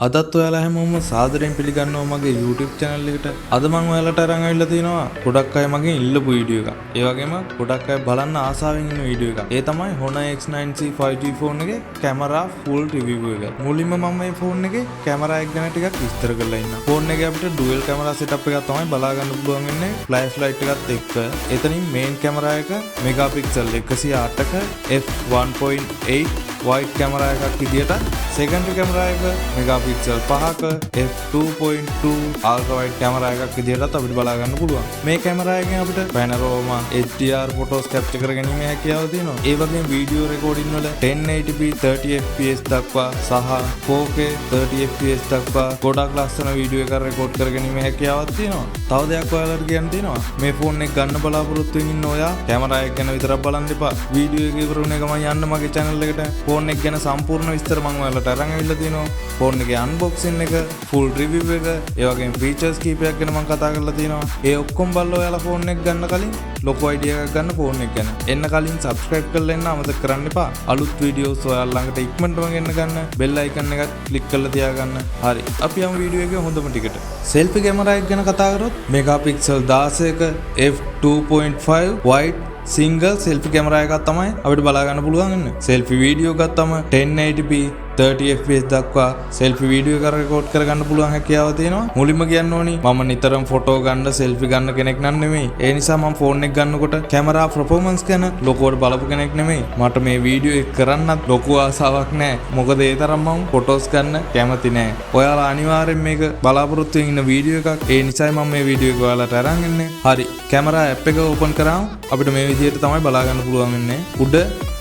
අදත් ඔයාලා හැමෝම සාදරයෙන් පිළිගන්නවා මගේ YouTube channel එකට. අද මම ඔයාලට අරන් ආවිල්ලා තියෙනවා ගොඩක් අය මගෙන් ඉල්ලපු වීඩියෝ එකක්. ඒ වගේම ගොඩක් අය බලන්න ආසාවෙන් ඉන්න වීඩියෝ එකක්. ඒ තමයි Honor X9C 5G phone එකේ camera full review එක. මුලින්ම මම මේ phone එකේ camera එක ගැන ටිකක් විස්තර කරලා ඉන්නම්. phone එකේ අපිට dual camera setup එකක් තමයි බලා ගන්න පුළුවන් වෙන්නේ flash light එකත් එක්ක. එතනින් main camera එක megapixel 108ක f1.8 wide camera එකක් විදියට secondary camera එක megapixel 5ක f2.2 ultra wide camera එකක් විදියටත් අපිට බලා ගන්න පුළුවන්. මේ camera එකෙන් අපිට panorama HDR photos capture කරගැනීමේ හැකියාව තියෙනවා. ඒ වගේම video recording වල 1080p 30 fps දක්වා සහ 4K 30 fps දක්වා ගොඩක් ලස්සන video එකක් record කරගැනීමේ හැකියාවක් තියෙනවා. තව දෙයක් ඔයාලට කියන්න තියෙනවා. මේ phone එක ගන්න බලාපොරොත්තු වෙමින් ඉන්න ඔයා camera එක ගැන විතරක් බලන්න එපා. video එක ඉවර වුණ ගමන් යන්න මගේ channel එකට. phone එක ගැන සම්පූර්ණ විස්තර මම ඔයාලට අරන් ආවිල්ලා තියෙනවා. phone එකේ unboxing එක, full review එක, ඒ වගේම features කීපයක් ගැන මම කතා කරලා තියෙනවා. ඒ ඔක්කොම බලලා ඔයාලා phone එක ගන්න කලින් ලොකු idea එකක් ගන්න phone එක ගැන. එන්න කලින් subscribe කරලා එන්න අමතක කරන්න එපා. අලුත් videos ඔයාලා ළඟට ඉක්මනටම ගෙන්න ගන්න. bell icon එකත් click කරලා තියාගන්න. හරි. අපි යමු video එකේ හොඳම ටිකට. selfie camera එක ගැන කතා කරොත් megapixel 16ක f2.5 wide single selfie camera එකක් තමයි අපිට බලා ගන්න පුළුවන් වෙන්නේ. selfie video ගත්තම 1080p 30 fps දක්වා selfie video එක record කරගන්න පුළුවන් හැකියාව තියෙනවා. මුලින්ම කියන්න ඕනි මම නිතරම photo ගන්න selfie ගන්න කෙනෙක් නන් නෙමෙයි. ඒ නිසා මම phone එක ගන්නකොට camera performance ගැන ලොකුවට බලපු කෙනෙක් නෙමෙයි. මට මේ video එක කරන්නත් ලොකු ආසාවක් නැහැ. මොකද ඒ තරම් මම photos ගන්න කැමති නැහැ. ඔයාලා අනිවාර්යෙන් මේක බලාපොරොත්තු වෙන ඉන්න video එකක්. ඒ නිසායි මම මේ video එක ඔයාලට අරන් එන්නේ. හරි. camera app එක open කරාම අපිට මේ විදිහට තමයි බලා ගන්න පුළුවන් වෙන්නේ. උඩ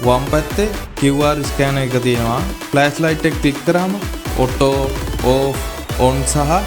වම් පැත්තේ QR scanner එක තියෙනවා. flash light එක click කරාම auto off on සහ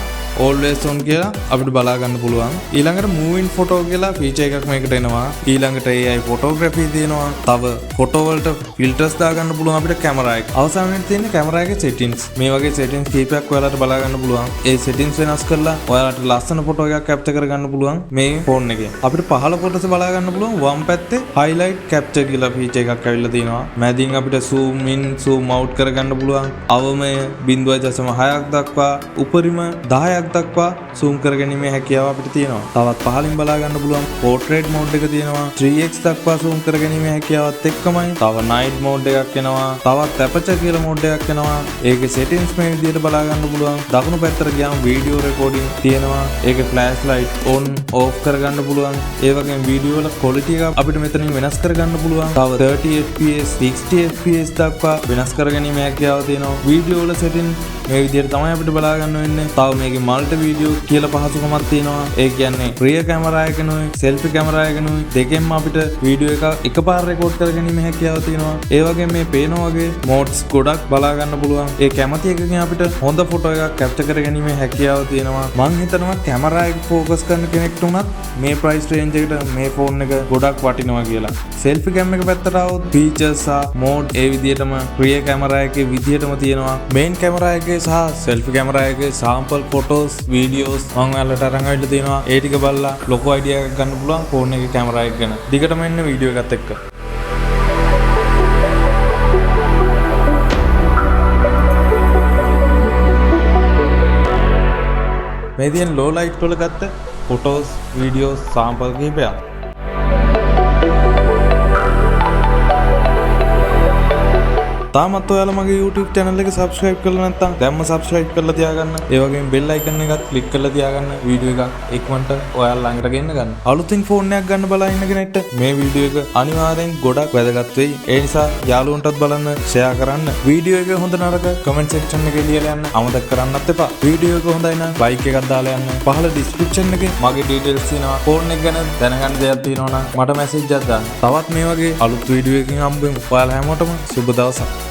always on කියලා අපිට බලා ගන්න පුළුවන්. ඊළඟට move in photo කියලා feature එකක් මේකට එනවා. ඊළඟට AI photography තියෙනවා. තව photo වලට filters දාගන්න පුළුවන් අපිට camera එක. අවසානයේ තියෙන camera එකේ settings. මේ වගේ settings කීපයක් ඔයාලට බලා ගන්න පුළුවන්. ඒ settings වෙනස් කරලා ඔයාලට ලස්සන photo එකක් capture කරගන්න පුළුවන් මේ phone එකෙන්. අපිට පහළ කොටස බලා ගන්න පුළුවන් වම් පැත්තේ highlight capture කියලා feature එකක් ඇවිල්ලා තියෙනවා. මැදින් අපිට zoom in zoom out කරගන්න පුළුවන්. අවමය 0.6ක් දක්වා උපරිම 10ක් දක්වා zoom කරගැනීමේ හැකියාව අපිට තියෙනවා. තවත් පහළින් බලා ගන්න පුළුවන් portrait mode එක තියෙනවා. 3x දක්වා zoom කරගැනීමේ හැකියාවත් එක්කමයි තව night mode එකක් එනවා. තවත් aperture කියලා mode එකක් එනවා. ඒකේ settings මේ විදිහට බලා ගන්න පුළුවන්. දකුණු පැත්තට ගියාම video recording තියෙනවා. ඒකේ flash light on off කරගන්න පුළුවන්. ඒ වගේම video වල quality එක අපිට මෙතනින් වෙනස් කරගන්න පුළුවන්. තව 30 fps 60 fps දක්වා වෙනස් කරගැනීමේ හැකියාව තියෙනවා. video වල setting මේ විදිහට තමයි අපිට බලා ගන්න වෙන්නේ. තව මේකේ multi video කියලා පහසුකමක් තියෙනවා. ඒ කියන්නේ rear camera එකනොයි selfie camera එකනොයි දෙකෙන්ම අපිට video එක එකපාර record කරගැනීමේ හැකියාව තියෙනවා. ඒ වගේම මේ පේන වගේ modes ගොඩක් බලා ගන්න පුළුවන්. ඒ කැමති එකකින් අපිට හොඳ photo එකක් capture කරගැනීමේ හැකියාව තියෙනවා. මම හිතනවා camera එක focus කරන කෙනෙක්ට උනත් මේ price range එකට මේ phone එක ගොඩක් වටිනවා කියලා. selfie cam එක පැත්තට આવොත් features සහ mode ඒ විදිහටම rear camera එකේ විදිහටම තියෙනවා. main camera එකේ සහ selfie camera එකේ sample photos videos මම ඔයාලට අරන් ආවිල්ලා තියෙනවා. ඒ ටික බලලා ලොකු idea එකක් ගන්න පුළුවන් phone එකේ camera එක ගැන. දිගටම එන්න වීඩියෝ එකත් එක්ක. මේ තියෙන low light වල ගත්ත photos videos sample කීපයක්. තාමත් ඔයාලා මගේ YouTube channel එක subscribe කරලා නැත්නම් දැන්ම subscribe කරලා තියාගන්න. ඒ වගේම bell icon එකත් click කරලා තියාගන්න. වීඩියෝ එකක් ඉක්මනට ඔයාලා ළඟට ගෙන්න ගන්න. අලුතින් phone එකක් ගන්න බලා ඉන්න කෙනෙක්ට මේ වීඩියෝ එක අනිවාර්යෙන් ගොඩක් වැදගත් වෙයි. ඒ නිසා යාළුවන්ටත් බලන්න, share කරන්න. වීඩියෝ එක හොඳ නරක comment section එකේ ලියලා යන්න අමතක කරන්නත් එපා. වීඩියෝ එක හොඳයි නම් like එකක් දාලා යන්න. පහළ description එකේ මගේ details තියෙනවා. phone එක ගැන දැනගන්න දෙයක් තියෙනවා නම් මට message එකක් දාන්න. තවත් මේ වගේ අලුත් වීඩියෝ එකකින් හම්බෙමු. ඔයාලා හැමෝටම සුබ දවසක්.